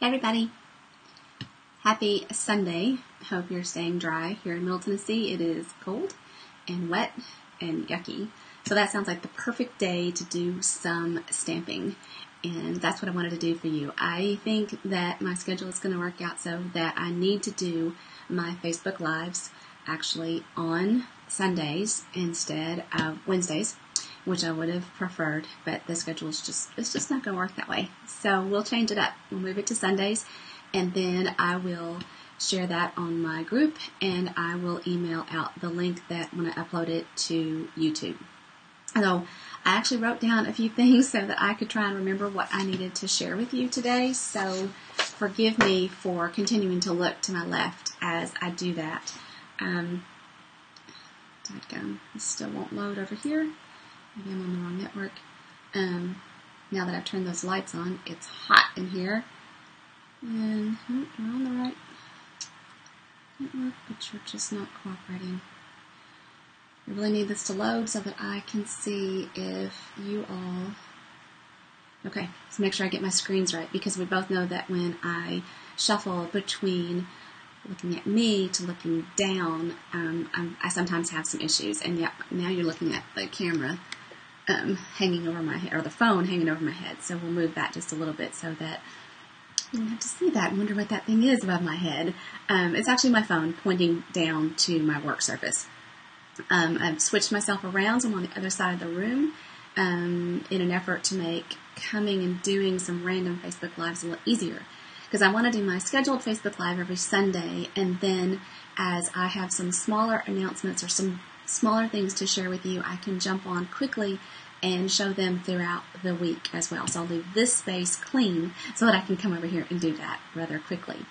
Hey everybody, happy Sunday. Hope you're staying dry. Here in Middle Tennessee it is cold and wet and yucky. So that sounds like the perfect day to do some stamping, and that's what I wanted to do for you. I think that my schedule is going to work out so that I need to do my Facebook Lives actually on Sundays instead of Wednesdays, which I would have preferred, but the schedule is just not going to work that way. So we'll change it up. We'll move it to Sundays, and then I will share that on my group, and I will email out the link that when I upload it to YouTube. So I actually wrote down a few things so that I could try and remember what I needed to share with you today. So forgive me for continuing to look to my left as I do that. It still won't load over here. Maybe I'm on the wrong network. Now that I've turned those lights on, it's hot in here. And we're on the right network, but you're just not cooperating. I really need this to load so that I can see if you all... Okay, so make sure I get my screens right, because we both know that when I shuffle between looking at me to looking down, I sometimes have some issues. And yeah, now you're looking at the camera hanging over my head, or the phone hanging over my head. So we'll move that just a little bit so that you don't have to see that and wonder what that thing is above my head. It's actually my phone pointing down to my work surface. I've switched myself around, so I'm on the other side of the room in an effort to make coming and doing some random Facebook Lives a little easier. Because I want to do my scheduled Facebook Live every Sunday, and then as I have some smaller announcements or some smaller things to share with you, I can jump on quickly and show them throughout the week as well. So I'll leave this space clean so that I can come over here and do that rather quickly.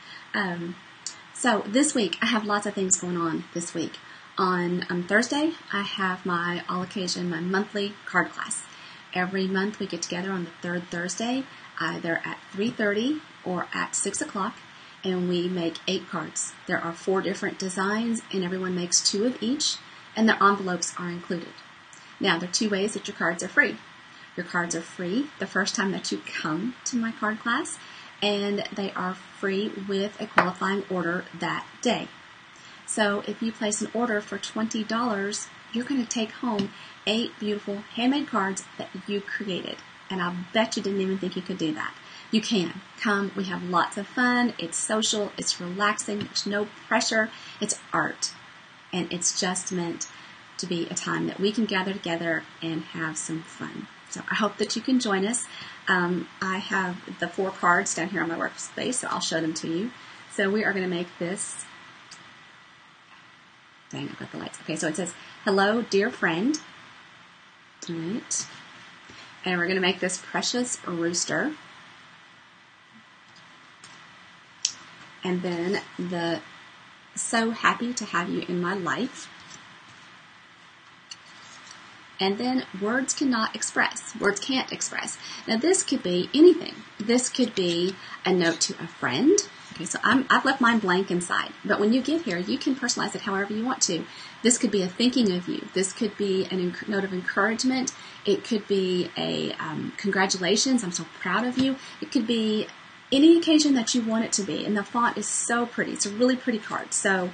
So this week, I have lots of things going on this week. On Thursday, I have my all occasion, my monthly card class. Every month we get together on the third Thursday, either at 3:30 or at 6 o'clock, and we make 8 cards. There are 4 different designs, and everyone makes 2 of each, and their envelopes are included. Now, there are 2 ways that your cards are free. Your cards are free the first time that you come to my card class, and they are free with a qualifying order that day. So if you place an order for $20, you're going to take home 8 beautiful handmade cards that you created. And I'll bet you didn't even think you could do that. You can. Come. We have lots of fun. It's social. It's relaxing. There's no pressure. It's art. And it's just meant to be a time that we can gather together and have some fun. So I hope that you can join us. I have the 4 cards down here on my workspace, so I'll show them to you. So we are going to make this... Dang, I've got the lights. Okay, so it says, "Hello, dear friend." All right. And we're going to make this precious rooster. And then the "so happy to have you in my life." And then words cannot express. Words can't express. Now this could be anything. This could be a note to a friend. Okay, so I've left mine blank inside. But when you get here, you can personalize it however you want to. This could be a thinking of you. This could be a note of encouragement. It could be a congratulations, I'm so proud of you. It could be any occasion that you want it to be. And the font is so pretty. It's a really pretty card. So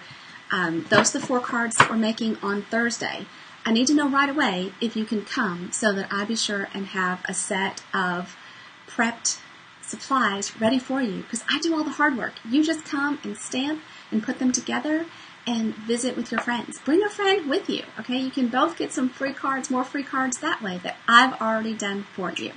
those are the 4 cards that we're making on Thursday. I need to know right away if you can come so that I be sure and have a set of prepped supplies ready for you, because I do all the hard work. You just come and stamp and put them together and visit with your friends. Bring a friend with you, okay? You can both get some free cards, more free cards that way that I've already done for you.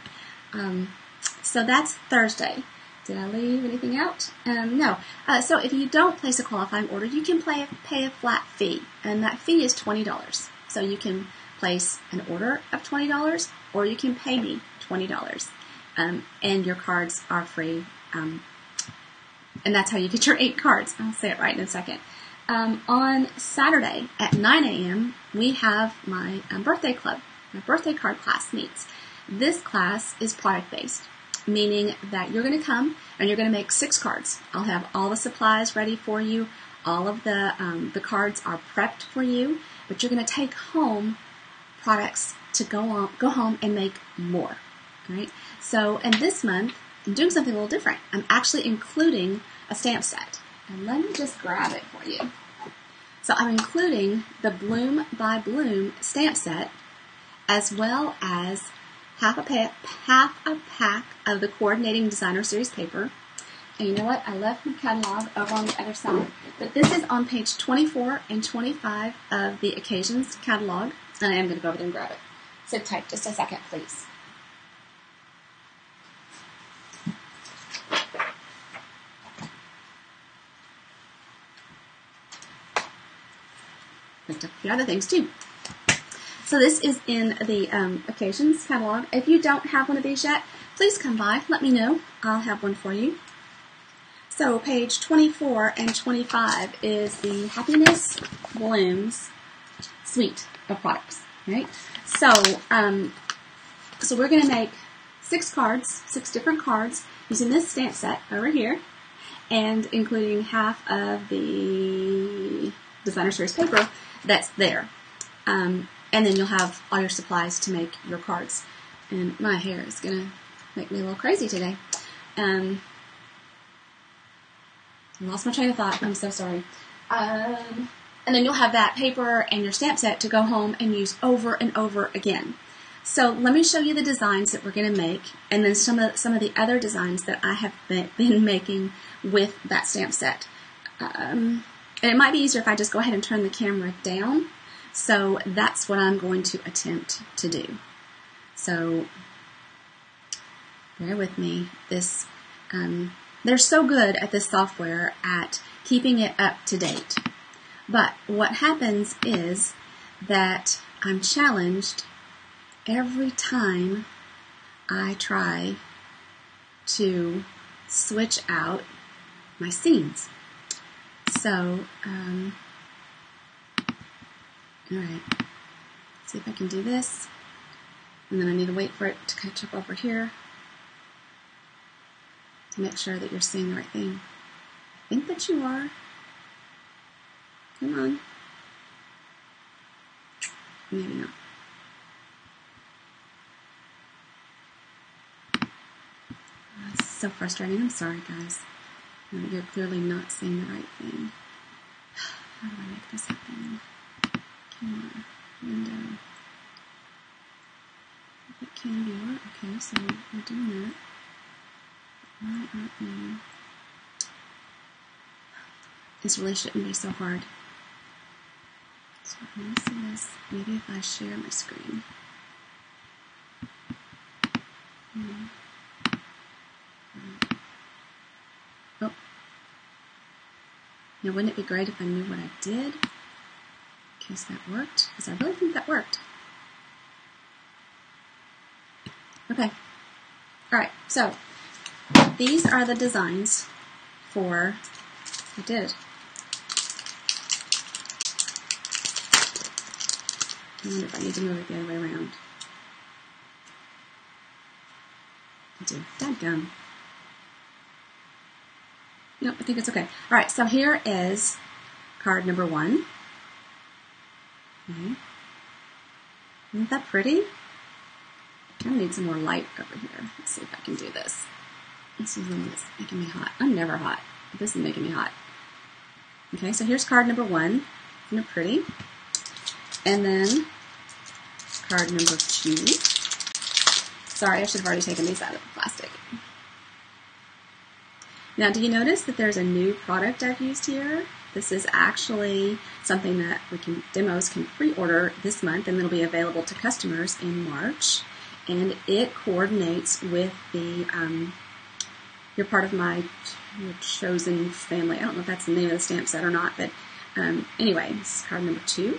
So that's Thursday. Did I leave anything out? No. So if you don't place a qualifying order, you can pay a flat fee, and that fee is $20. So you can place an order of $20, or you can pay me $20. And your cards are free. And that's how you get your 8 cards. I'll say it right in a second. On Saturday at 9 a.m., we have my birthday club. My birthday card class meets. This class is product-based, meaning that you're going to come and you're going to make 6 cards. I'll have all the supplies ready for you. All of the cards are prepped for you, but you're going to take home products to go home and make more. Right? So, and this month, I'm doing something a little different. I'm actually including a stamp set. And let me just grab it for you. So I'm including the Bloom by Bloom stamp set, as well as half a pack of the Coordinating Designer Series paper. And you know what? I left my catalog over on the other side. But this is on page 24 and 25 of the Occasions catalog. And I am going to go over there and grab it. Sit tight just a second, please. Picked up a few other things too. So this is in the Occasions catalog. If you don't have one of these yet, please come by. Let me know. I'll have one for you. So page 24 and 25 is the Happiness Blooms suite of products, right? So, so we're going to make 6 different cards, using this stamp set over here, and including half of the Designer Series paper that's there. And then you'll have all your supplies to make your cards. And my hair is going to make me a little crazy today. I lost my train of thought. I'm so sorry. And then you'll have that paper and your stamp set to go home and use over and over again. So let me show you the designs that we're going to make, and then some of the other designs that I have been making with that stamp set. And it might be easier if I just go ahead and turn the camera down. So that's what I'm going to attempt to do. So bear with me. This they're so good at this software at keeping it up to date. But what happens is that I'm challenged every time I try to switch out my scenes. So, alright, see if I can do this. And then I need to wait for it to catch up over here to make sure that you're seeing the right thing. I think that you are. Come on. Maybe not. Oh, it's so frustrating. I'm sorry, guys. You're clearly not seeing the right thing. How do I make this happen? Camera, window. If it can viewer. Okay, so we're doing that. Why aren't we? This really shouldn't be so hard. So let me see this. Maybe if I share my screen. Oh. Now, wouldn't it be great if I knew what I did? In case that worked. Because I really think that worked. Okay. Alright, so these are the designs for, I did. I wonder if I need to move it the other way around. I do. Dadgum. Nope, I think it's okay. Alright, so here is card number 1. Okay. Isn't that pretty? I need some more light over here. Let's see if I can do this. This is making me hot. I'm never hot, but this is making me hot. Okay, so here's card number 1. Isn't it pretty? And then card number 2. Sorry, I should have already taken these out of the plastic. Now, do you notice that there's a new product I've used here? This is actually something that demos can pre-order this month, and it'll be available to customers in March. And it coordinates with the, you're part of my chosen family. I don't know if that's the name of the stamp set or not, but anyway, this is card number 2.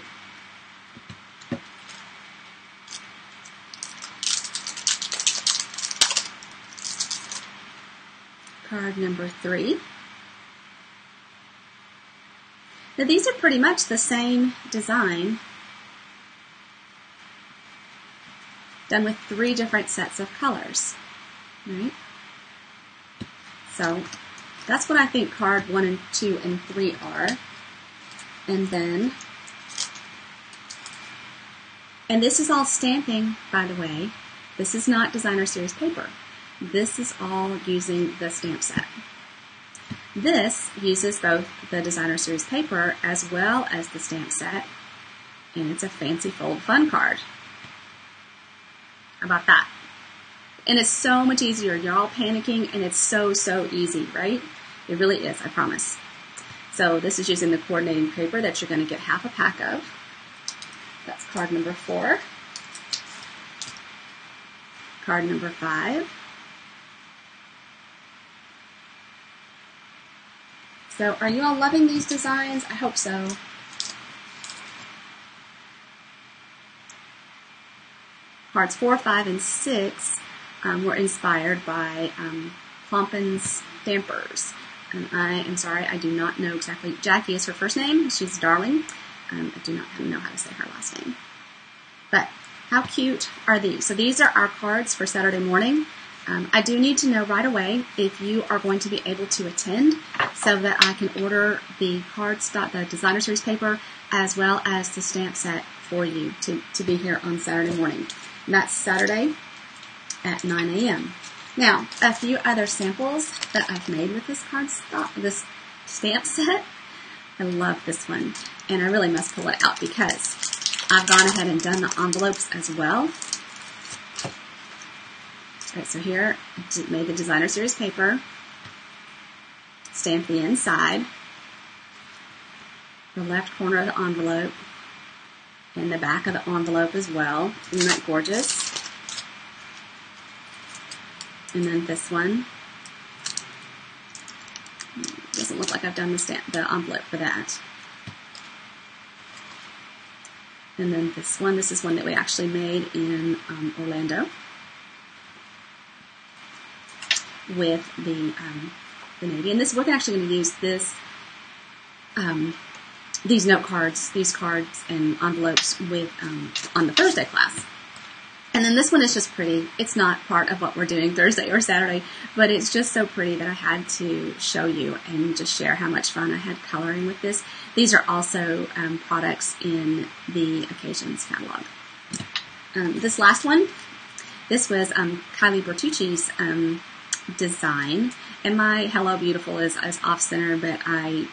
Card number 3. Now these are pretty much the same design, done with 3 different sets of colors, right? So that's what I think card 1 and 2 and 3 are. And then, and this is all stamping, by the way. This is not Designer Series paper. this is all using the stamp set. This uses both the Designer Series paper as well as the stamp set, and it's a fancy fold fun card. How about that? And it's so much easier. You're all panicking, and it's so, so easy, right? It really is, I promise. So this is using the coordinating paper that you're going to get half a pack of. That's card number 4. Card number 5. So are you all loving these designs? I hope so. Cards 4, 5, and 6 were inspired by Plompin's Stampers. I am sorry, I do not know exactly. Jackie is her first name. She's darling. I do not know how to say her last name. But how cute are these? So these are our cards for Saturday morning. I do need to know right away if you are going to be able to attend so that I can order the cardstock, the Designer Series paper, as well as the stamp set for you to be here on Saturday morning. And that's Saturday at 9 a.m. Now, a few other samples that I've made with this cardstock, this stamp set. I love this one, and I really must pull it out because I've gone ahead and done the envelopes as well. All right, so here, I made the Designer Series paper, stamped the inside, the left corner of the envelope, and the back of the envelope as well. Isn't that gorgeous? And then this one. Doesn't look like I've done the envelope for that. And then this one. This is one that we actually made in Orlando with the navy. And this we're actually going to use this these note cards, these cards and envelopes with on the Thursday class. And then this one is just pretty. It's not part of what we're doing Thursday or Saturday, but it's just so pretty that I had to show you and just share how much fun I had coloring with this. These are also products in the Occasions catalog. This last one, this was Kylie Bertucci's design, and my Hello Beautiful is off center, but I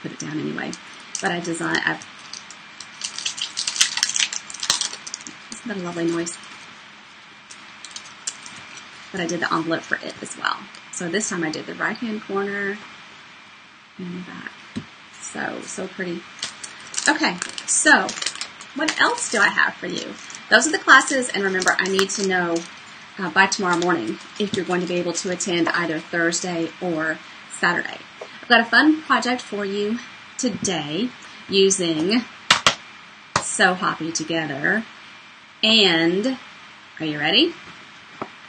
put it down anyway. But isn't that a lovely noise? But I did the envelope for it as well. So this time I did the right-hand corner and the back. So pretty. Okay, so what else do I have for you? Those are the classes, and remember, I need to know by tomorrow morning if you're going to be able to attend either Thursday or Saturday. I've got a fun project for you today using So Happy Together. And, are you ready?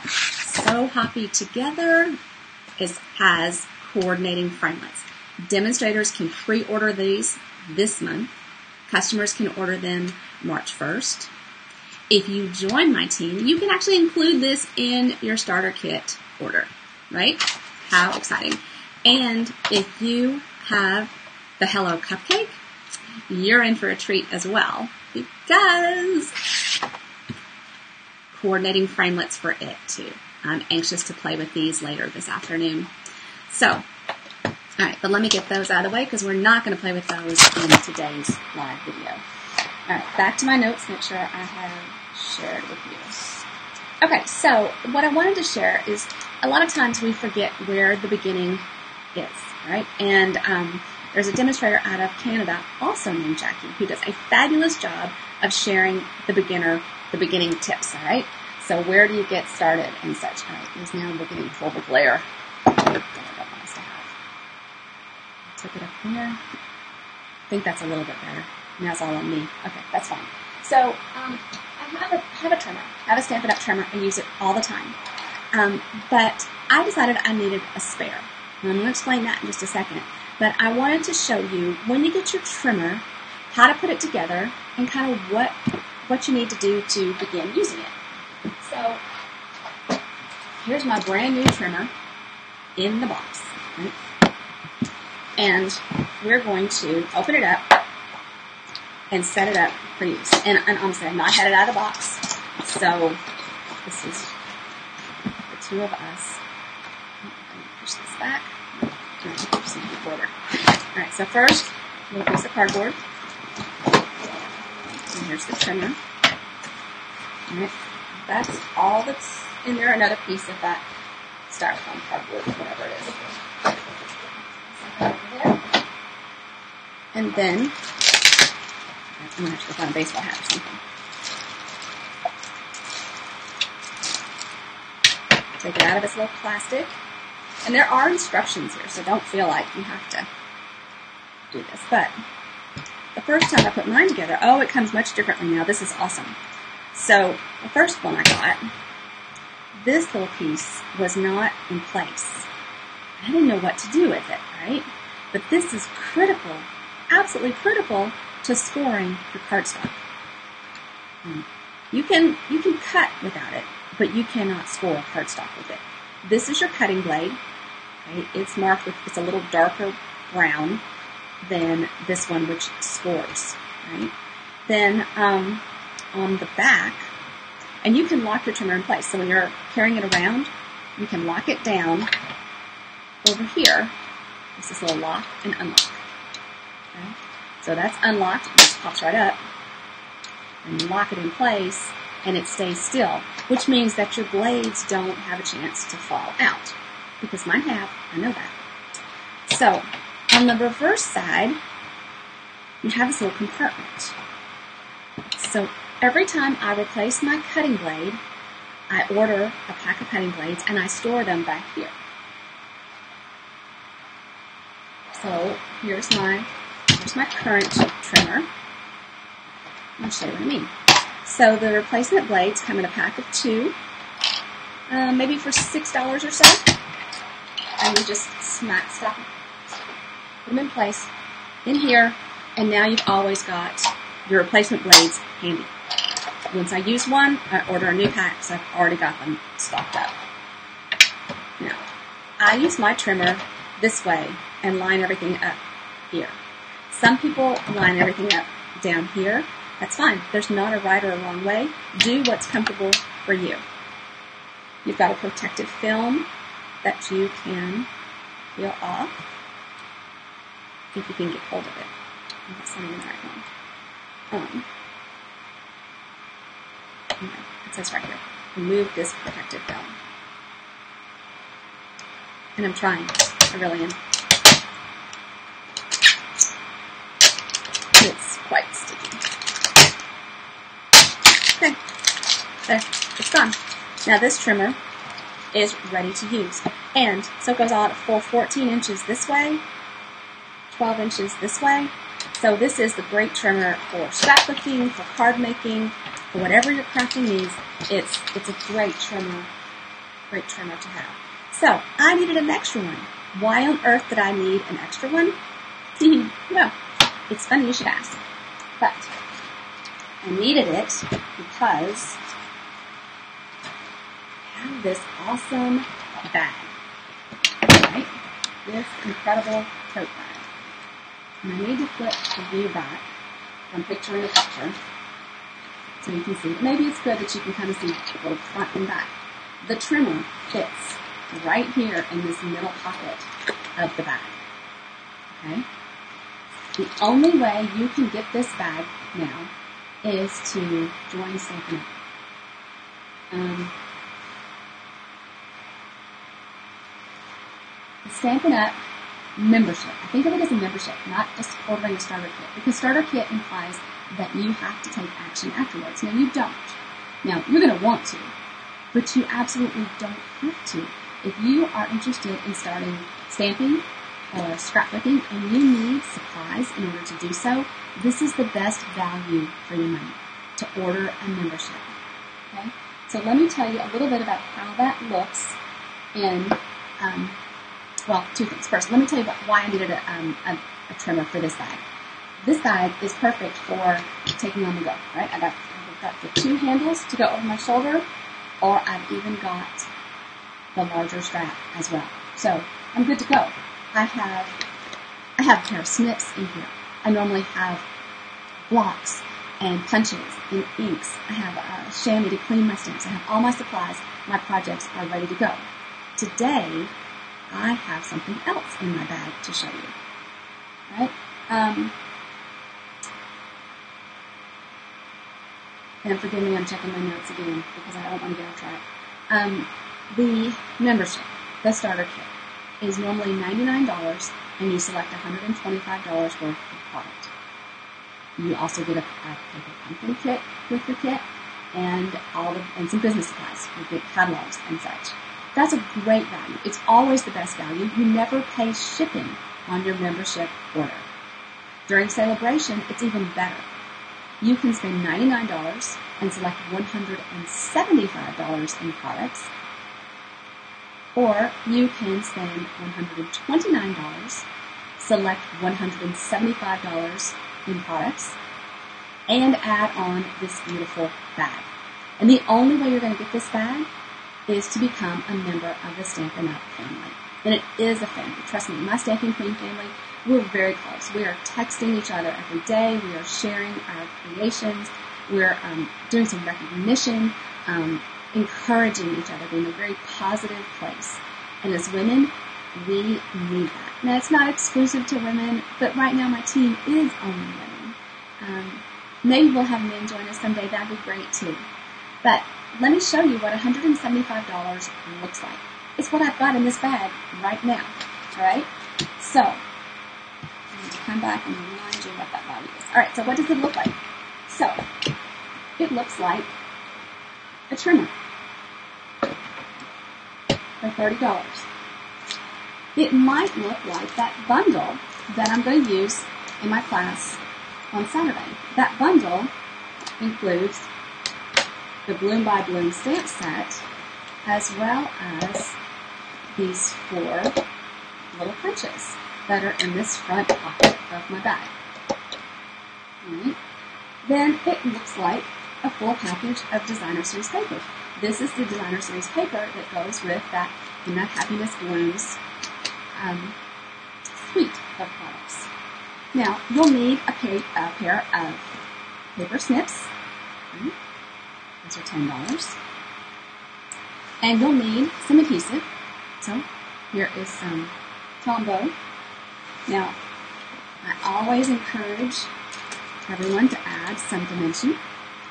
So Happy Together has coordinating framelits. Demonstrators can pre-order these this month. Customers can order them March 1st. If you join my team, you can actually include this in your starter kit order, right? How exciting. And if you have the Hello Cupcake, you're in for a treat as well, because coordinating framelits for it too. I'm anxious to play with these later this afternoon. So, all right, but let me get those out of the way because we're not going to play with those in today's live video. All right, back to my notes, make sure I have shared with you. Okay, so what I wanted to share is a lot of times we forget where the beginning is, right? And there's a demonstrator out of Canada, also named Jackie, who does a fabulous job of sharing the beginning tips, all right? So where do you get started and such? All right, he's now looking in full glare. I don't want us to have. Took it up here. I think that's a little bit better. Now it's all on me. Okay, that's fine. So I have a trimmer. I have a Stampin' Up! Trimmer. I use it all the time. But I decided I needed a spare. And I'm going to explain that in just a second. But I wanted to show you, when you get your trimmer, how to put it together and kind of what you need to do to begin using it. So here's my brand new trimmer in the box. Right? And we're going to open it up and set it up for use. And honestly, I've not had it out of the box. So this is the two of us. Oh, I'm going to push this back. Just need to border. All right, so first, a little piece of cardboard. And here's the trimmer. All right, that's all that's in there. Another piece of that styrofoam cardboard, whatever it is. And then, I'm going to have to go find a baseball hat or something. Take it out of its little plastic. And there are instructions here, so don't feel like you have to do this. But the first time I put mine together, oh, it comes much differently now. This is awesome. So the first one I got, this little piece was not in place. I didn't know what to do with it, right? But this is critical, absolutely critical to scoring your cardstock. You can cut without it, but you cannot score cardstock with it. This is your cutting blade. Okay? It's marked with, it's a little darker brown than this one, which scores. Right? Then on the back, and you can lock your trimmer in place. So when you're carrying it around, you can lock it down over here. This is a little lock and unlock. Okay? So that's unlocked, it just pops right up. And you lock it in place, and it stays still, which means that your blades don't have a chance to fall out. Because mine have, I know that. So, on the reverse side, you have this little compartment. So, every time I replace my cutting blade, I order a pack of cutting blades, and I store them back here. So, here's my current trimmer. I'll show you what I mean. So the replacement blades come in a pack of 2, maybe for $6 or so. And you just put them in place in here, and now you've always got your replacement blades handy. Once I use one, I order a new pack because I've already got them stocked up. Now, I use my trimmer this way and line everything up here. Some people line everything up down here. That's fine. There's not a right or a wrong way. Do what's comfortable for you. You've got a protective film that you can peel off if you can get hold of it. That's not even the right one. It says right here, remove this protective film. And I'm trying. I really am. It's quite sticky. Okay, there, it's gone. Now this trimmer is ready to use. And so it goes out a full 14 inches this way, 12 inches this way. So this is the great trimmer for scrapbooking, for card making, for whatever your crafting needs. It's a great trimmer to have. So I needed an extra one. Why on earth did I need an extra one? Well, it's funny you should ask. But I needed it because I have this awesome bag, right? This incredible tote bag. And I need to flip the view back from picture in picture so you can see. Maybe it's good that you can kind of see both front and back. The trimmer fits right here in this middle pocket of the bag. Okay? The only way you can get this bag now is to join Stampin' Up. The Stampin' Up membership. I think of it as a membership, not just ordering a starter kit. Because starter kit implies that you have to take action afterwards. Now, you don't. Now, you're going to want to, but you absolutely don't have to. If you are interested in starting stamping or scrapbooking and you need supplies in order to do so, this is the best value for your money, to order a membership. Okay? So let me tell you a little bit about how that looks in, well, two things. First, let me tell you about why I needed a trimmer for this bag. This bag is perfect for taking on the go, right? I've got the 2 handles to go over my shoulder, or I've even got the larger strap as well. So I'm good to go. I have a pair of snips in here. I normally have blocks and punches and inks. I have a chamois to clean my stamps. I have all my supplies. My projects are ready to go. Today, I have something else in my bag to show you. Right? And forgive me, I'm checking my notes again because I don't want to get off track. The membership, the starter kit, is normally $99, and you select $125 worth of product. You also get a paper pumpkin kit with your kit, and some business supplies. You get catalogs and such. That's a great value. It's always the best value. You never pay shipping on your membership order. During celebration, it's even better. You can spend $99 and select $175 in products, or you can spend $129, select $175 in products, and add on this beautiful bag. And the only way you're going to get this bag is to become a member of the Stampin' Up! Family. And it is a family. Trust me, my Stampin' Queen family, we're very close. We are texting each other every day. We are sharing our creations. We're doing some recognition, encouraging each other, being a very positive place. And as women, we need that. Now, it's not exclusive to women, but right now my team is only women. Maybe we'll have men join us someday. That'd be great too. But let me show you what $175 looks like. It's what I've got in this bag right now. All right? So, I'm going to come back and remind you what that value is. All right, so what does it look like? So, it looks like a trimmer for $30. It might look like that bundle that I'm going to use in my class on Saturday. That bundle includes the Bloom by Bloom stamp set, as well as these 4 little punches that are in this front pocket of my bag. Right. Then it looks like a full package of Designer Series paper. This is the Designer Series paper that goes with that in that Happiness Blooms suite of products. Now, you'll need a pair of paper snips. Right. Those are $10. And you'll need some adhesive. So, here is some Tombow. Now, I always encourage everyone to add some dimension.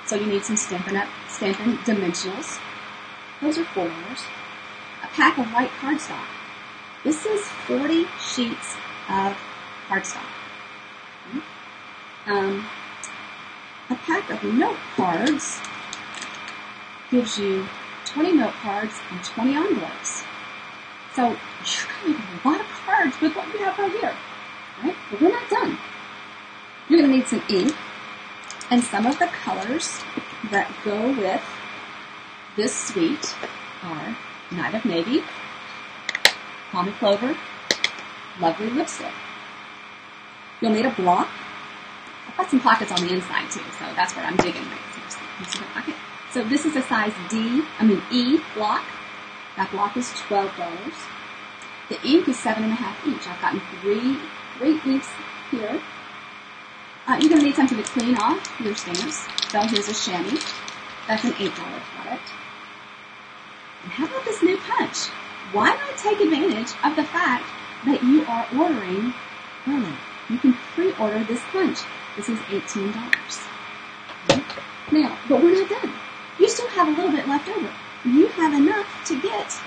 So you need some Stampin' Dimensionals. Those are $4. A pack of white cardstock. This is 40 sheets of cardstock. A pack of note cards gives you 20 note cards and 20 envelopes. So you're going to need a lot of cards with what you have right here. Right? But we're not done. You're going to need some ink and some of the colors that go with this suite are Night of Navy, Palmy Clover, Lovely Lipstick. You'll need a block. I've got some pockets on the inside too, so that's where I'm digging. Right? So this is a size E block. That block is $12. The ink is $7.50 each. I've gotten three inks here. You're going to need something to clean off your stamps. So here's a chamois. That's an $8 product. And how about this new punch? Why not take advantage of the fact that you are ordering early? You can pre-order this punch. This is $18. Okay. Now, but we're not done. You still have a little bit left over. You have enough to get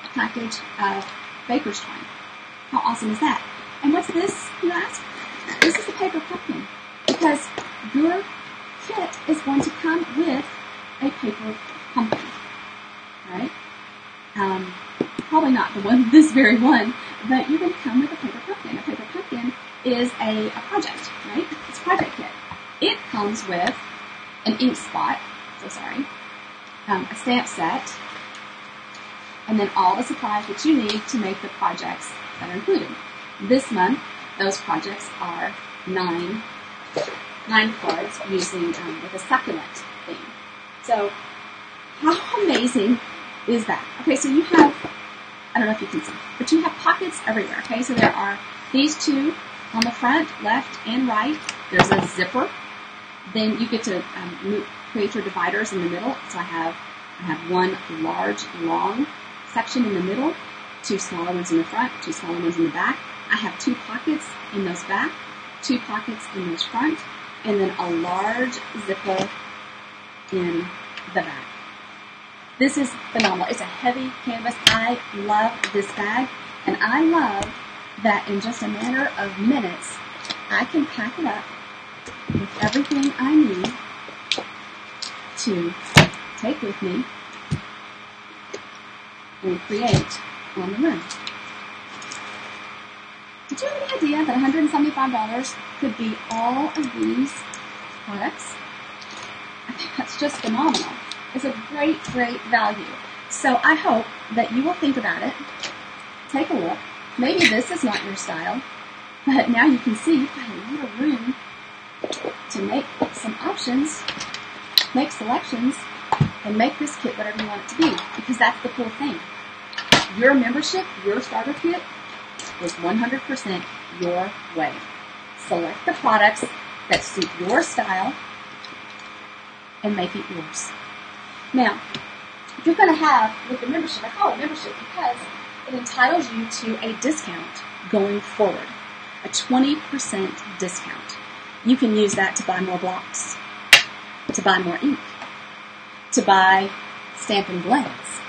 a package of baker's twine. How awesome is that? And what's this, you ask? This is a paper pumpkin, because your kit is going to come with a paper pumpkin, right? Probably not this very one, but you're going to come with a paper pumpkin. A paper pumpkin is a project, right? It's a project kit. It comes with an ink spot, a stamp set, and then all the supplies that you need to make the projects that are included. This month, those projects are 9 cards using with a succulent theme. So, how amazing is that? Okay, so you have, I don't know if you can see, but you have pockets everywhere. Okay, so there are these 2 on the front, left and right. There's a zipper Then you get to create your dividers in the middle. So I have one large, long section in the middle, 2 smaller ones in the front, 2 smaller ones in the back. I have 2 pockets in those back, 2 pockets in those front, and then a large zipper in the back. This is phenomenal. It's a heavy canvas. I love this bag, and I love that in just a matter of minutes, I can pack it up with everything I need to take with me and create on the run. Did you have any idea that $175 could be all of these products? I think that's just phenomenal. It's a great, great value. So I hope that you will think about it. Take a look. Maybe this is not your style, but now you can see you've got a lot of room to make some options, make selections, and make this kit whatever you want it to be, because that's the cool thing. Your membership, your starter kit, is 100% your way. Select the products that suit your style and make it yours. Now, you're going to have, with the membership, I call it membership because it entitles you to a discount going forward, a 20% discount. You can use that to buy more blocks, to buy more ink, to buy Stampin' Blends,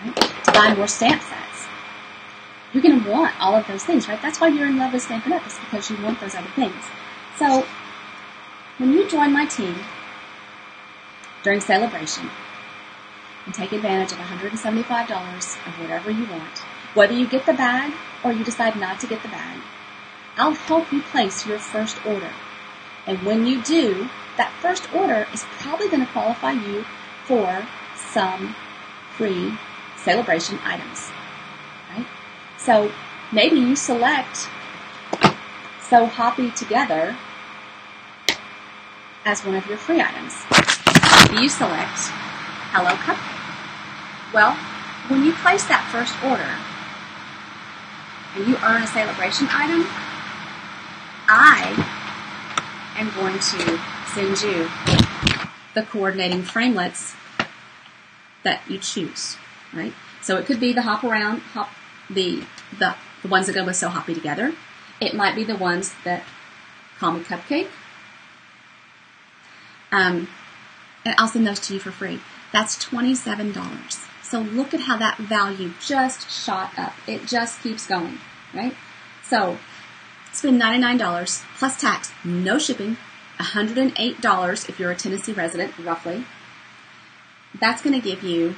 right? To buy more stamp sets. You're going to want all of those things, right? That's why you're in love with Stampin' Up! It's because you want those other things. So, when you join my team during celebration and take advantage of $175 of whatever you want, whether you get the bag or you decide not to get the bag, I'll help you place your first order. And when you do, that first order is probably going to qualify you for some free celebration items, right? So maybe you select So Happy Together as one of your free items. You select Hello Cupcake. Well, when you place that first order and you earn a celebration item, I am going to send you the coordinating framelits that you choose, right? So it could be the the ones that go with So Happy Together. It might be the ones that call me Cupcake. And I'll send those to you for free. That's $27. So look at how that value just shot up. It just keeps going, right? So spend $99 plus tax, no shipping, $108 if you're a Tennessee resident, roughly. That's going to give you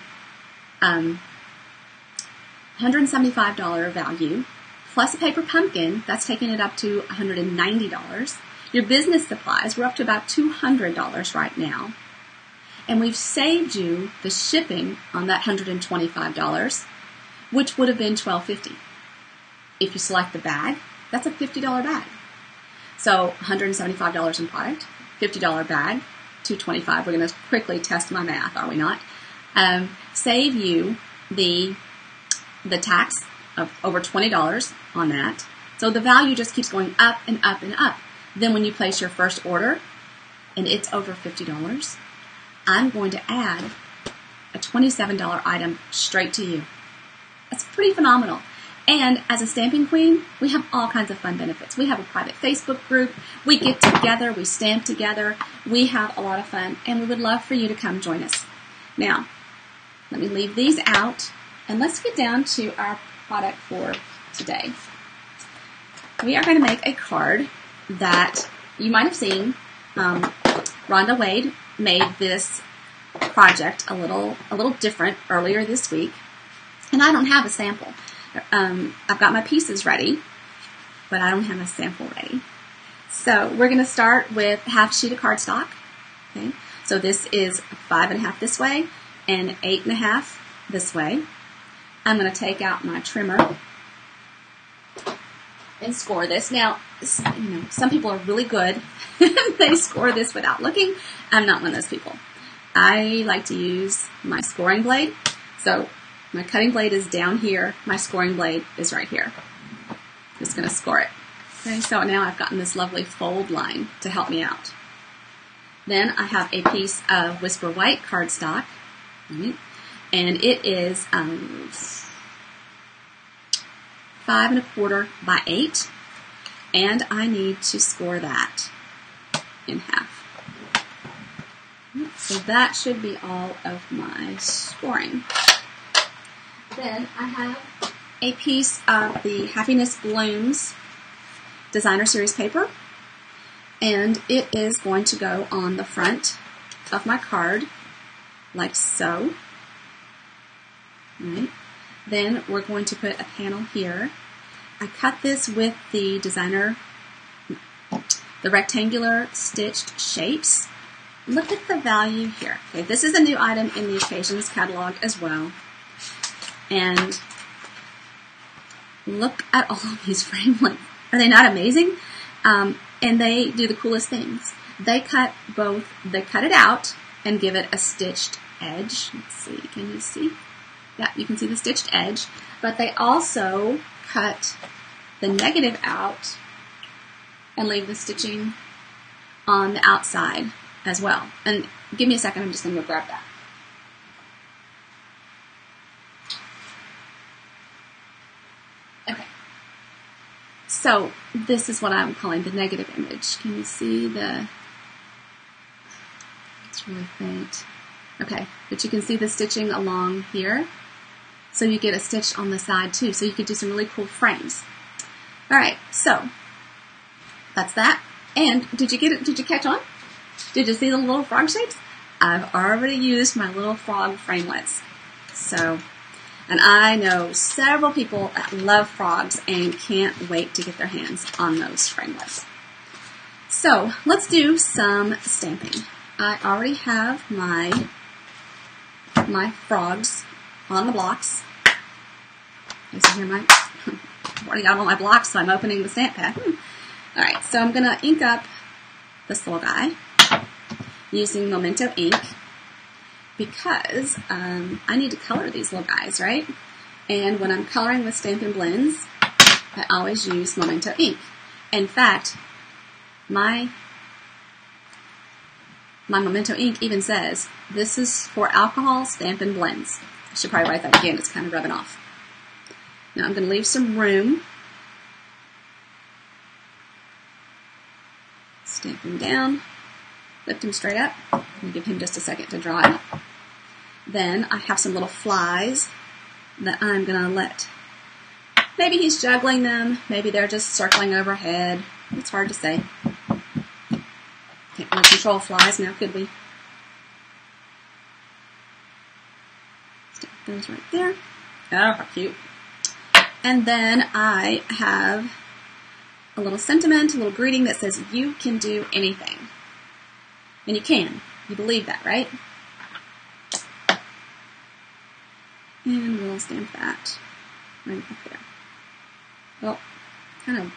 $175 value plus a paper pumpkin. That's taking it up to $190. Your business supplies, we're up to about $200 right now. And we've saved you the shipping on that $125, which would have been $12.50. If you select the bag, that's a $50 bag. So $175 in product, $50 bag, $225. We're going to quickly test my math, are we not? Save you the tax of over $20 on that. So the value just keeps going up and up and up. Then when you place your first order and it's over $50, I'm going to add a $27 item straight to you. That's pretty phenomenal. And as a stamping queen, we have all kinds of fun benefits. We have a private Facebook group. We get together. We stamp together. We have a lot of fun. And we would love for you to come join us. Now, let me leave these out. And let's get down to our product for today. We are going to make a card that you might have seen. Rhonda Wade made this project a little different earlier this week. And I don't have a sample. I've got my pieces ready, but I don't have a sample ready. So we're going to start with half sheet of cardstock. Okay, so this is 5.5 this way and 8.5 this way. I'm going to take out my trimmer and score this. Now, some people are really good. They score this without looking. I'm not one of those people. I like to use my scoring blade. So my cutting blade is down here. My scoring blade is right here. Just going to score it. Okay, so now I've gotten this lovely fold line to help me out. Then I have a piece of Whisper White cardstock, right? And it is 5 1/4 by 8, and I need to score that in half. So that should be all of my scoring. Then I have a piece of the Happiness Blooms Designer Series paper, and it is going to go on the front of my card, like so. Right. Then we're going to put a panel here. I cut this with the rectangular stitched shapes. Look at the value here. Okay, this is a new item in the Occasions catalog as well. And look at all of these framelits. Are they not amazing? And they do the coolest things. They cut it out and give it a stitched edge. Let's see, can you see? Yeah, you can see the stitched edge. But they also cut the negative out and leave the stitching on the outside as well. And give me a second, I'm just going to go grab that. Okay. So this is what I'm calling the negative image. Can you see the... It's really faint. Okay, but you can see the stitching along here. So you get a stitch on the side too. So you could do some really cool frames. All right, so that's that. And did you get it? Did you catch on? Did you see the little frog shapes? I've already used my little frog framelits. So, and I know several people that love frogs and can't wait to get their hands on those framelits. So let's do some stamping. I already have my frogs on the blocks. You see here, I've already got all my blocks, so I'm opening the stamp pad. Alright, so I'm going to ink up this little guy using Memento ink because I need to color these little guys, right? And when I'm coloring with Stampin' Blends, I always use Memento ink. In fact, my Memento ink even says, this is for alcohol Stampin' Blends. I should probably write that again, it's kind of rubbing off. Now I'm going to leave some room. Stamp him down, lift him straight up, and give him just a second to dry. Then I have some little flies that I'm going to let. Maybe he's juggling them, maybe they're just circling overhead. It's hard to say. Can't really control flies now, could we? Stamp those right there. Oh, how cute. And then I have a little sentiment, a little greeting that says, you can do anything. And you can. You believe that, right? And we'll stamp that right up there. Well, kind of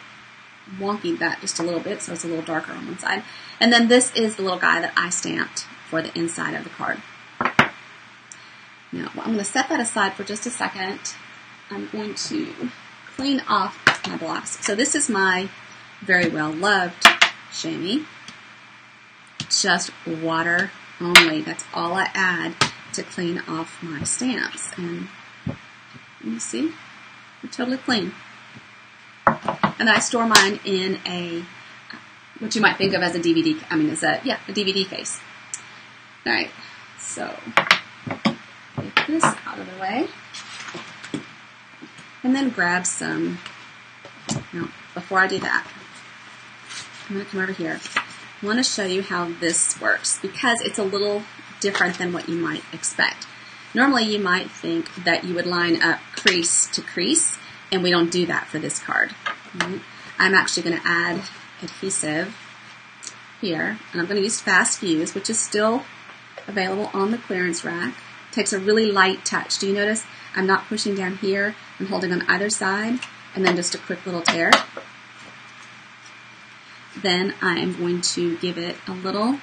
wonky that just a little bit, so it's a little darker on one side. And then this is the little guy that I stamped for the inside of the card. Now, I'm going to set that aside for just a second. I'm going to clean off my blocks. So this is my very well loved chamois. Just water only. That's all I add to clean off my stamps. And you see, they're totally clean. And I store mine in a, what you might think of as a DVD, a DVD case. All right, so get this out of the way. And then grab some, now, before I do that, I'm going to come over here. I want to show you how this works because it's a little different than what you might expect. Normally you might think that you would line up crease to crease, and we don't do that for this card. Right? I'm actually going to add adhesive here, and I'm going to use Fast Fuse, which is still available on the clearance rack. It takes a really light touch. Do you notice I'm not pushing down here? I'm holding on either side, and then just a quick little tear. Then I am going to give it a little,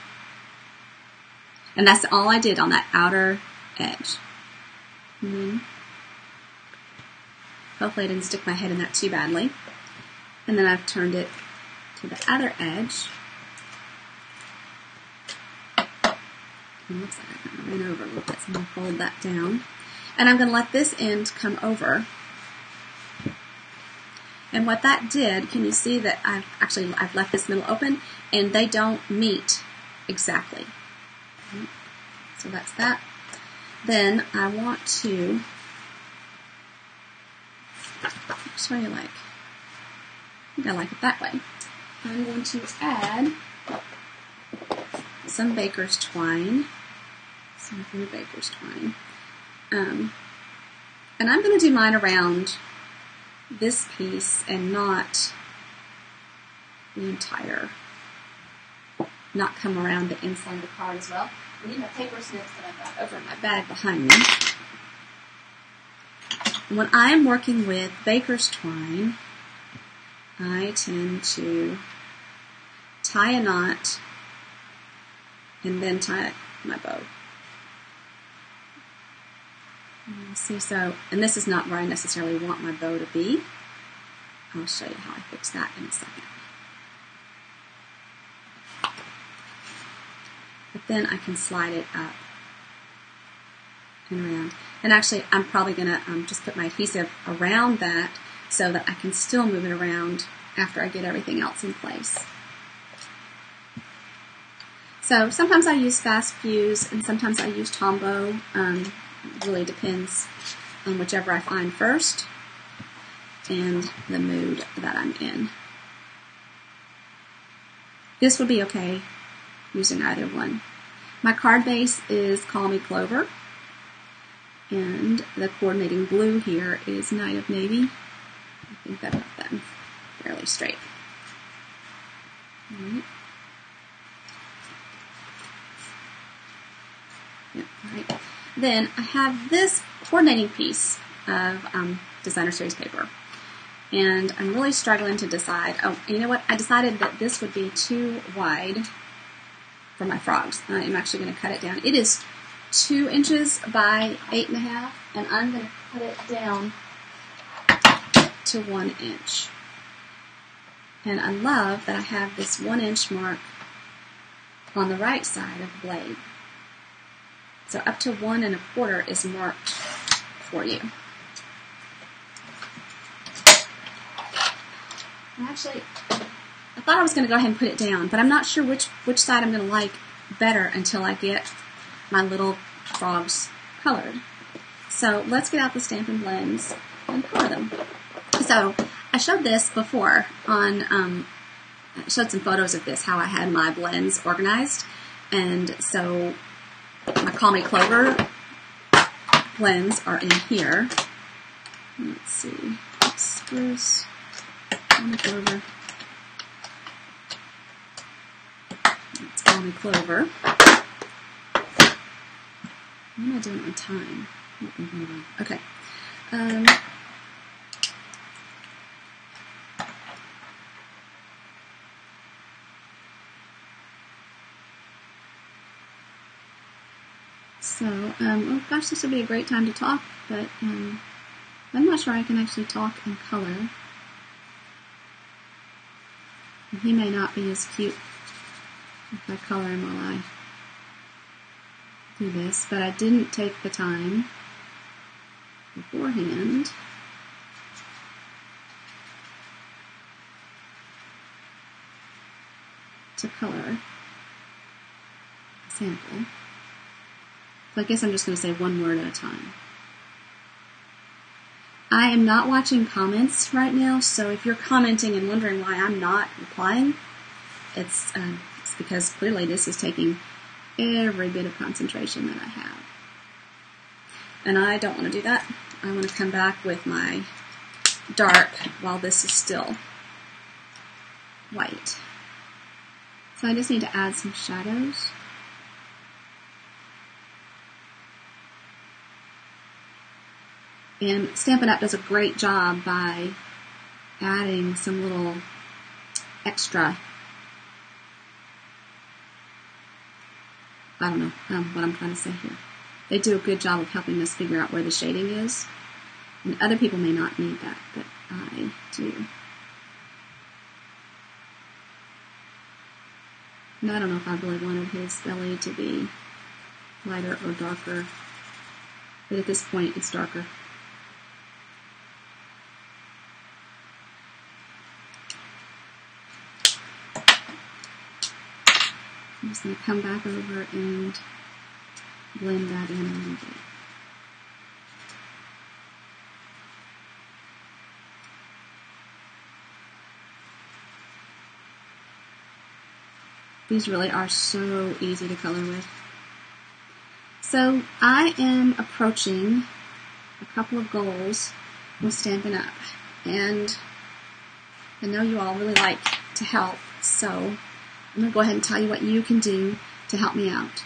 and that's all I did on that outer edge. Hopefully I didn't stick my head in that too badly. And then I've turned it to the other edge. It looks like I kind of ran over a little bit, so I'm going to fold that down. And I'm going to let this end come over. And what that did, can you see that I've left this middle open, and they don't meet exactly. So that's that. Then I want to, just what do you like? I think I like it that way. I'm going to add some baker's twine, some blue baker's twine. And I'm going to do mine around this piece and not the entire, not come around the inside of the card as well. I need my paper snips that I've got over in my bag behind me. When I'm working with baker's twine, I tend to tie a knot and then tie my bow. See, so, and this is not where I necessarily want my bow to be. I'll show you how I fix that in a second. But then I can slide it up and around. And actually, I'm probably going to just put my adhesive around that so that I can still move it around after I get everything else in place. So sometimes I use fast fuse and sometimes I use Tombow. It really depends on whichever I find first and the mood that I'm in. This would be okay using either one. My card base is Call Me Clover, and the coordinating blue here is Night of Navy. I think I've got that fairly straight. All right. Yep, all right. Then I have this coordinating piece of designer series paper, and I'm really struggling to decide. Oh, you know what? I decided that this would be too wide for my frogs. I'm actually going to cut it down. It is 2 inches by 8.5, and I'm going to cut it down to 1 inch. And I love that I have this 1 inch mark on the right side of the blade. So up to 1 1/4 is marked for you. Actually, I thought I was going to go ahead and put it down, but I'm not sure which side I'm going to like better until I get my little frogs colored. So let's get out the Stampin' Blends and color them. So I showed this before on, I showed some photos of this, how I had my blends organized. And so my Call Me Clover blends are in here. Let's see, spruce, Call Me Clover. Let's Call Me Clover. What am I doing on time? Okay. So, oh gosh, this would be a great time to talk, but I'm not sure I can actually talk in color. And he may not be as cute if I color him while I do this, but I didn't take the time beforehand to color a sample. So I guess I'm just going to say one word at a time. I am not watching comments right now, so if you're commenting and wondering why I'm not replying, it's because clearly this is taking every bit of concentration that I have. And I don't want to do that. I want to come back with my dark while this is still white. So I just need to add some shadows. And Stampin' Up! Does a great job by adding some little extra, I don't know what I'm trying to say here. They do a good job of helping us figure out where the shading is. And other people may not need that, but I do. And I don't know if I really wanted his belly to be lighter or darker. But at this point, it's darker. I'm just going to come back over and blend that in a little bit. These really are so easy to color with. So I am approaching a couple of goals with Stampin' Up! And I know you all really like to help, so I'm going to go ahead and tell you what you can do to help me out.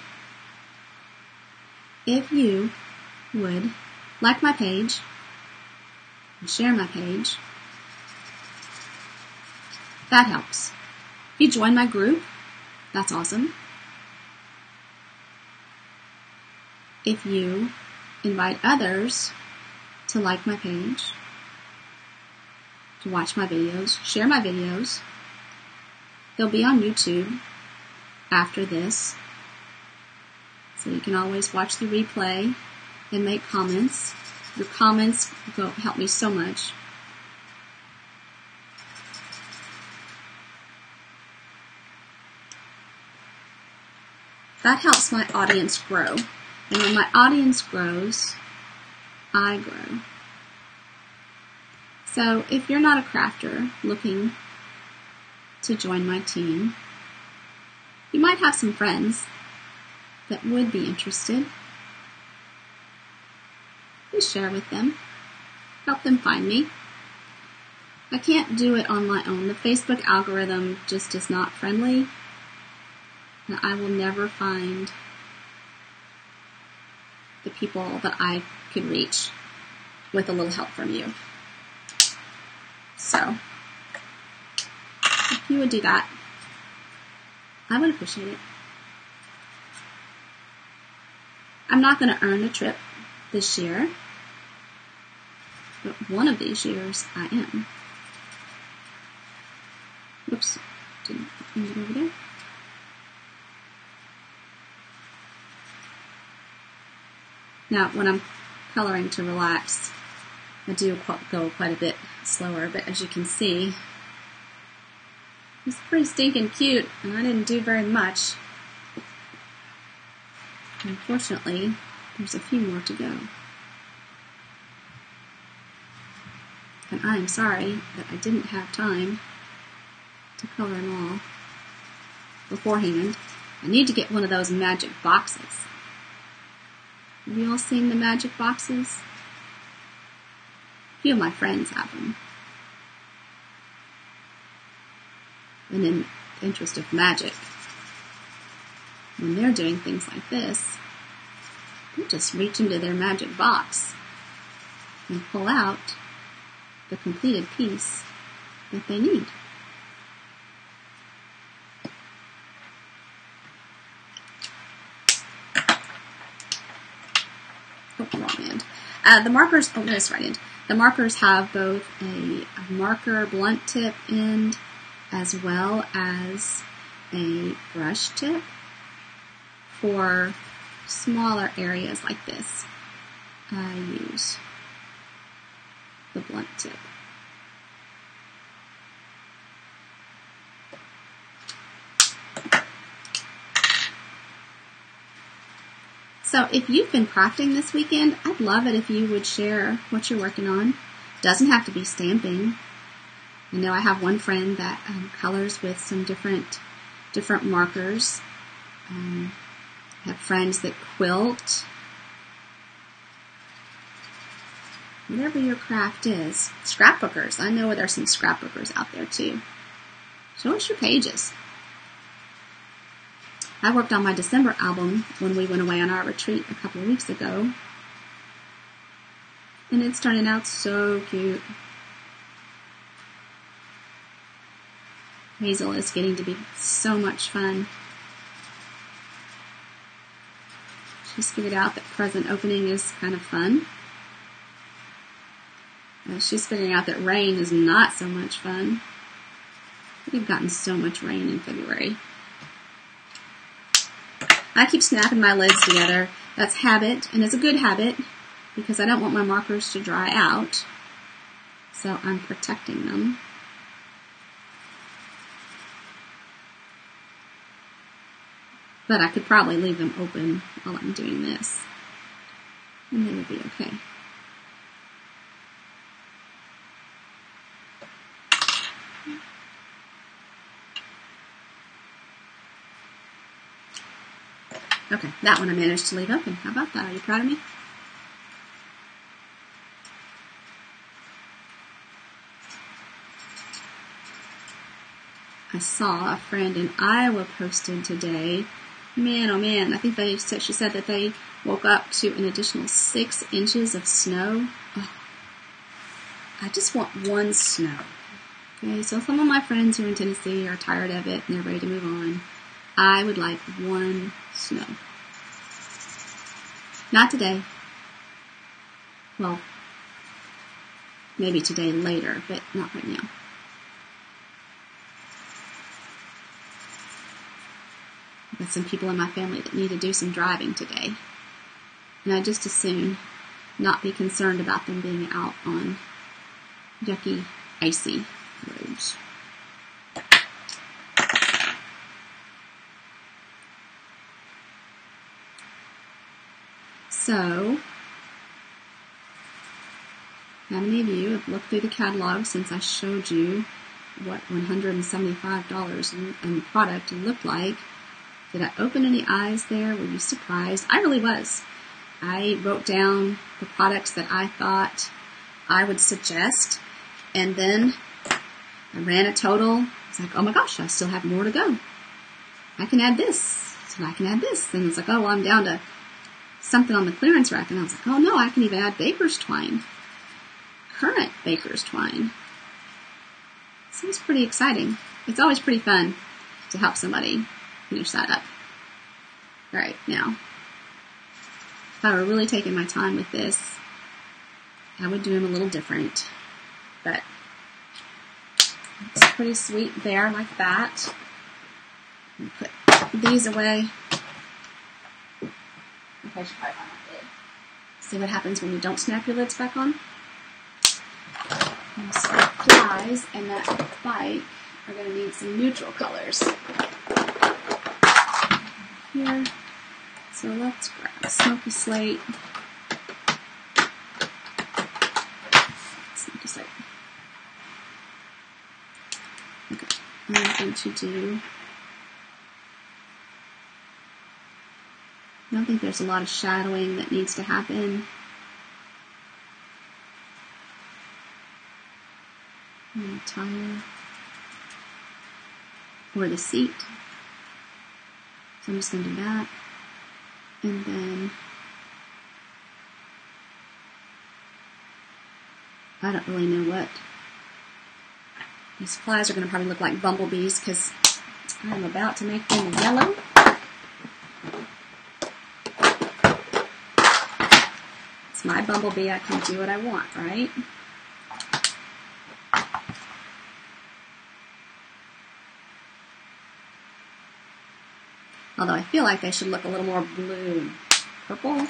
If you would like my page and share my page, that helps. If you join my group, that's awesome. If you invite others to like my page, to watch my videos, share my videos, they'll be on YouTube after this, so you can always watch the replay and make comments. Your comments will help me so much. That helps my audience grow. And when my audience grows, I grow. So if you're not a crafter looking to join my team, you might have some friends that would be interested. Please share with them. Help them find me. I can't do it on my own. The Facebook algorithm just is not friendly. And I will never find the people that I could reach with a little help from you. So, if you would do that, I would appreciate it. I'm not going to earn a trip this year, but one of these years I am. Whoops, didn't move it over there. Now, when I'm coloring to relax, I do go quite a bit slower, but as you can see, it's pretty stinking cute, and I didn't do very much. Unfortunately, there's a few more to go. And I am sorry that I didn't have time to color them all beforehand. I need to get one of those magic boxes. Have you all seen the magic boxes? A few of my friends have them. And in the interest of magic, when they're doing things like this, they just reach into their magic box and pull out the completed piece that they need. Oh, wrong end. The markers, oh, there's right end. The markers have both a marker blunt tip end as well as a brush tip for smaller areas like this. I use the blunt tip. So if you've been crafting this weekend, I'd love it if you would share what you're working on. It doesn't have to be stamping. I know I have one friend that colors with some different markers. I have friends that quilt. Whatever your craft is. Scrapbookers. I know there's some scrapbookers out there too. Show us your pages. I worked on my December album when we went away on our retreat a couple of weeks ago. And it's turning out so cute. Hazel is getting to be so much fun. She's figured out that present opening is kind of fun. She's figuring out that rain is not so much fun. We've gotten so much rain in February. I keep snapping my lids together. That's habit, and it's a good habit because I don't want my markers to dry out. So I'm protecting them. But I could probably leave them open while I'm doing this, and they would be okay. Okay, that one I managed to leave open. How about that? Are you proud of me? I saw a friend in Iowa posted today. Man, oh man, I think she said that they woke up to an additional 6 inches of snow. Oh, I just want one snow. Okay, so some of my friends who are in Tennessee are tired of it and they're ready to move on. I would like one snow. Not today. Well, maybe today later, but not right now. I've got some people in my family that need to do some driving today. And I just as soon not be concerned about them being out on yucky, icy roads. So, how many of you have looked through the catalog since I showed you what $175 in product looked like? Did I open any eyes there? Were you surprised? I really was. I wrote down the products that I thought I would suggest, and then I ran a total. It's like, oh my gosh, I still have more to go. I can add this, and I can add this. And it's like, oh, well, I'm down to something on the clearance rack, and I was like, oh no, I can even add baker's twine. Current baker's twine. Seems pretty exciting. It's always pretty fun to help somebody finish that up. Alright, now, if I were really taking my time with this, I would do them a little different, but it's pretty sweet there like that. I'm gonna put these away. Okay, I should probably find my lid. See what happens when you don't snap your lids back on? And so the flies and that bike are going to need some neutral colors. Here. So let's grab a smoky slate. Smoky slate. Okay, I'm going to do. I don't think there's a lot of shadowing that needs to happen. On the tire or the seat. So I'm just going to do that. And then I don't really know what. These flies are going to probably look like bumblebees because I'm about to make them yellow. It's my bumblebee. I can do what I want, right? Although I feel like they should look a little more blue and purple.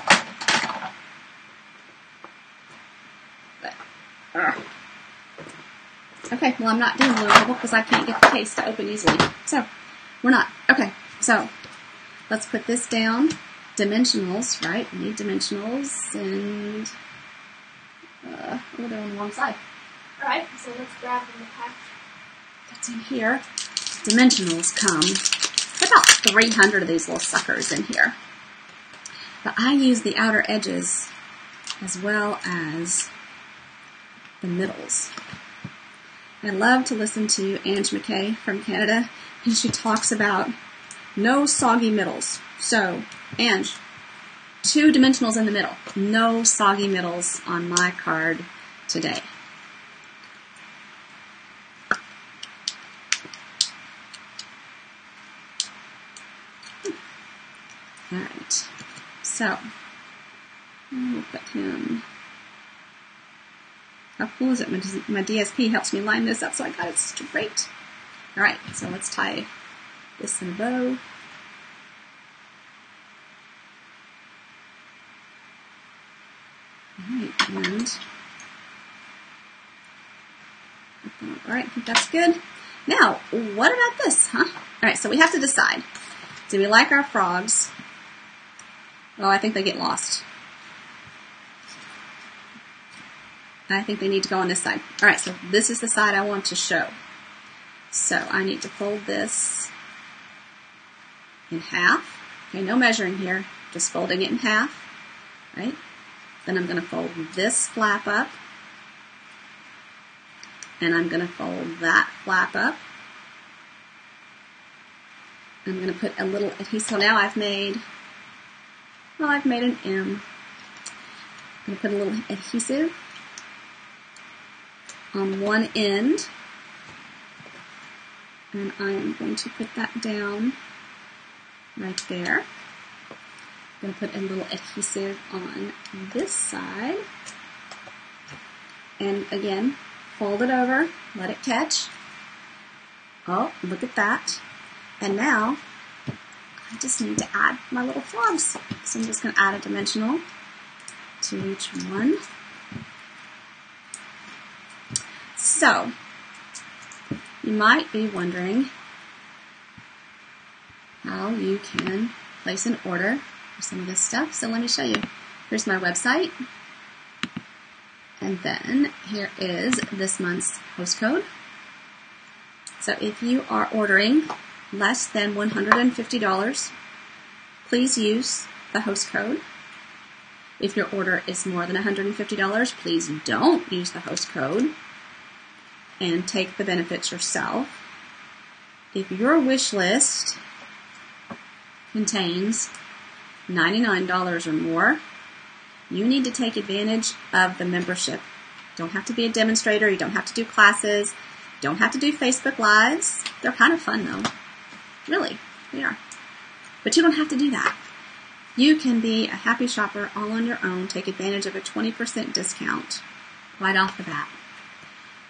But, okay, well I'm not doing blue and purple because I can't get the case to open easily. So, we're not. Okay, so let's put this down. Dimensionals, right? We need dimensionals and oh, they're on the wrong side. Alright, so let's grab them the pack. That's in here. Dimensionals come. About 300 of these little suckers in here. But I use the outer edges as well as the middles. I love to listen to Ange McKay from Canada, and she talks about no soggy middles. So, Ange, 2 dimensionals in the middle. No soggy middles on my card today. Alright, so we'll put him. How cool is it? My DSP helps me line this up so I got it straight. Alright, so let's tie this in a bow. around. All right, I think that's good. Now, what about this, huh? All right, so we have to decide. Do we like our frogs? Oh, I think they get lost. I think they need to go on this side. All right, so this is the side I want to show. So I need to fold this in half. Okay, no measuring here, just folding it in half, right? Then I'm going to fold this flap up. And I'm going to fold that flap up. I'm going to put a little adhesive. So now I've made an M. I'm going to put a little adhesive on one end. And I'm going to put that down right there. I'm going to put a little adhesive on this side. And again, fold it over, let it catch. Oh, look at that. And now, I just need to add my little frogs. So I'm just going to add a dimensional to each one. So, you might be wondering how you can place an order for some of this stuff. So let me show you. Here's my website. And then here is this month's host code. So if you are ordering less than $150, please use the host code. If your order is more than $150, please don't use the host code and take the benefits yourself. If your wish list contains $99 or more, you need to take advantage of the membership. Don't have to be a demonstrator. You don't have to do classes. You don't have to do Facebook Lives. They're kind of fun, though. Really, they are. But you don't have to do that. You can be a happy shopper all on your own. Take advantage of a 20% discount right off the bat.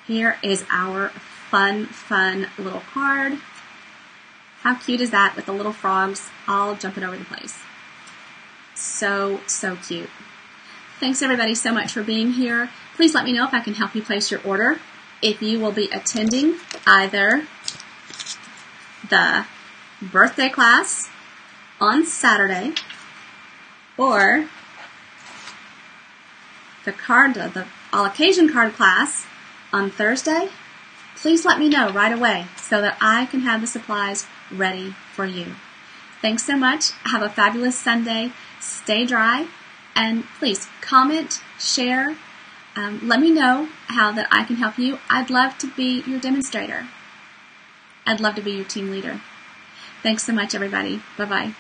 Here is our fun little card. How cute is that with the little frogs all jumping over the place? So cute. Thanks everybody so much for being here. Please let me know if I can help you place your order. If you will be attending either the birthday class on Saturday or the all occasion card class on Thursday, please let me know right away so that I can have the supplies ready for you. Thanks so much. Have a fabulous Sunday. Stay dry. And please comment, share, let me know how that I can help you. I'd love to be your demonstrator. I'd love to be your team leader. Thanks so much, everybody. Bye-bye.